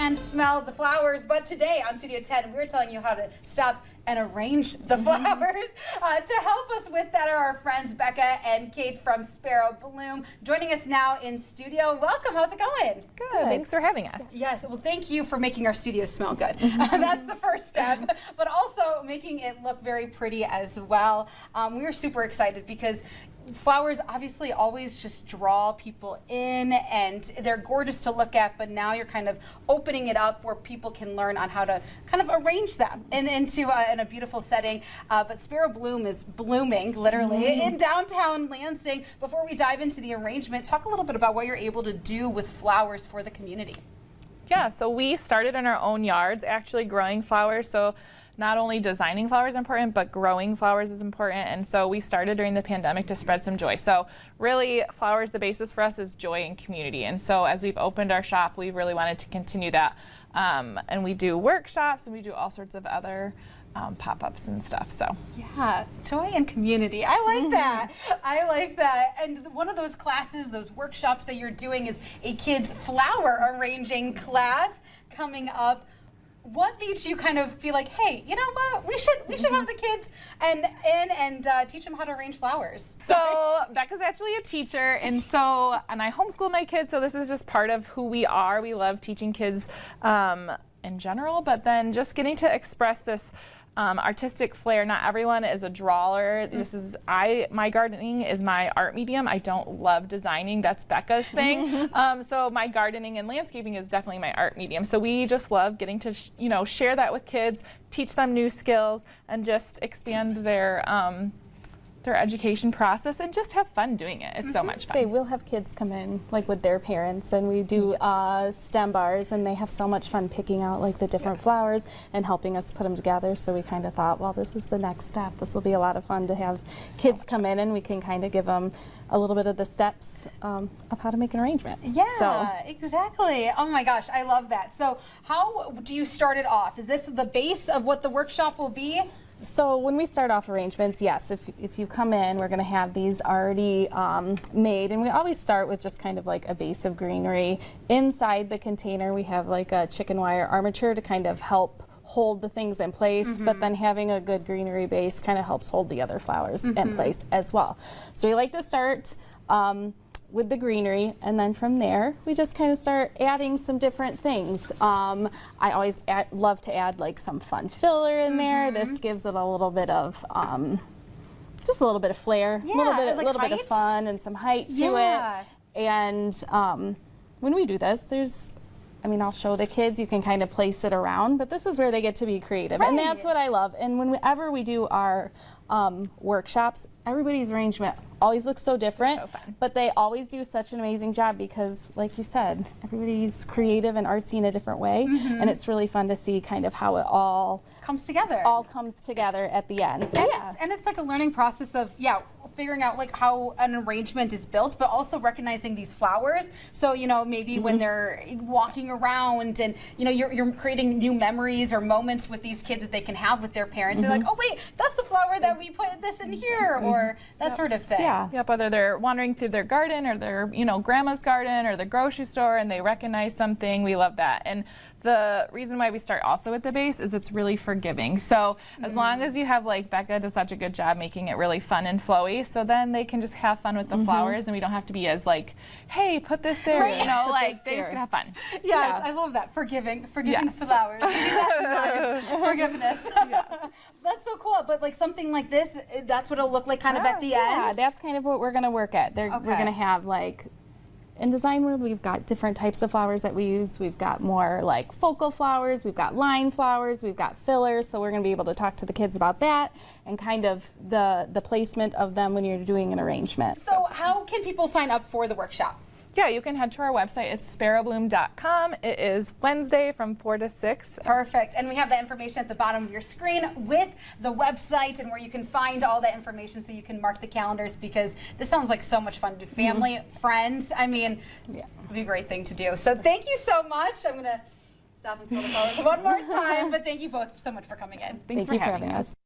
and smell the flowers. But today on Studio 10, we're telling you how to stop and arrange the flowers. To help us with that are our friends Becca and Kate from Sparrow Bloom. Joining us now in studio. Welcome, how's it going? Good, thanks for having us. Yes, well thank you for making our studio smell good. That's the first step, but also making it look very pretty as well. We are super excited because flowers obviously always just draw people in and they're gorgeous to look at, but now you're kind of opening it up where people can learn on how to kind of arrange them into in a beautiful setting. But Sparrow Bloom is blooming literally in downtown Lansing. Before we dive into the arrangement, talk a little bit about what you're able to do with flowers for the community. Yeah, so we started in our own yards actually growing flowers. So not only designing flowers is important, but growing flowers is important. And so we started during the pandemic to spread some joy. So really, flowers, the basis for us is joy and community. And so as we've opened our shop, we really wanted to continue that. And we do workshops and we do all sorts of other pop-ups and stuff. So yeah, joy and community. I like that. I like that. And one of those classes, those workshops that you're doing is a kids flower arranging class coming up. What made you kind of feel like, hey, you know what? We should have the kids and teach them how to arrange flowers. So Becca's actually a teacher, and I homeschool my kids, so this is just part of who we are. We love teaching kids in general, but then just getting to express this artistic flair. Not everyone is a drawer. My gardening is my art medium. I don't love designing. That's Becca's thing. So my gardening and landscaping is definitely my art medium. So we just love getting to share that with kids, teach them new skills, and just expand their education process and just have fun doing it. It's so much fun. We'll have kids come in like with their parents and we do STEM bars and they have so much fun picking out like the different flowers and helping us put them together. So we kind of thought, well, this is the next step. This will be a lot of fun to have kids come in and we can kind of give them a little bit of the steps of how to make an arrangement. Yeah, exactly. Oh my gosh, I love that. So how do you start it off? Is this the base of what the workshop will be? So when we start off arrangements, yes, if you come in, we're going to have these already made, and we always start with just kind of like a base of greenery. Inside the container we have like a chicken wire armature to kind of help hold the things in place, but then having a good greenery base kind of helps hold the other flowers in place as well. So we like to start with the greenery, and then from there we just kind of start adding some different things. I always love to add like some fun filler in there. This gives it a little bit of just a little bit of flair, a little bit of fun and some height to it. And when we do this, I'll show the kids, you can kind of place it around, but this is where they get to be creative. And that's what I love. And whenever we do our workshops, everybody's arrangement always looks so different, but they always do such an amazing job because, like you said, everybody's creative and artsy in a different way, and it's really fun to see kind of how it all comes together. At the end. So, and it's like a learning process of figuring out like how an arrangement is built, but also recognizing these flowers. So maybe when they're walking around and you're creating new memories or moments with these kids that they can have with their parents. They're like, oh wait, that's the flower that we put this in here, or that sort of thing. Yep, whether they're wandering through their garden or their grandma's garden or the grocery store and they recognize something, we love that. And the reason why we start also at the base is it's really forgiving. So as long as you have, like Becca does such a good job making it really fun and flowy, so then they can just have fun with the flowers and we don't have to be as like, hey, put this there, they just can have fun. Yes, I love that. Forgiving flowers. Forgiveness. That's so cool. But like something like this, that's what it'll look like kind of at the end? Yeah, that's kind of what we're going to work at. We're going to have like, in design world, we've got different types of flowers that we use. We've got more like focal flowers, we've got line flowers, we've got fillers, so we're going to be able to talk to the kids about that and kind of the placement of them when you're doing an arrangement. So how can people sign up for the workshop? Yeah, you can head to our website. It's sparrowbloom.com. It is Wednesday from 4 to 6. Perfect. And we have the information at the bottom of your screen with the website and where you can find all that information so you can mark the calendars, because this sounds like so much fun to do. Family, friends, it'd be a great thing to do. So thank you so much. I'm going to stop and smell the flowers one more time, but thank you both so much for coming in. Thanks for having us.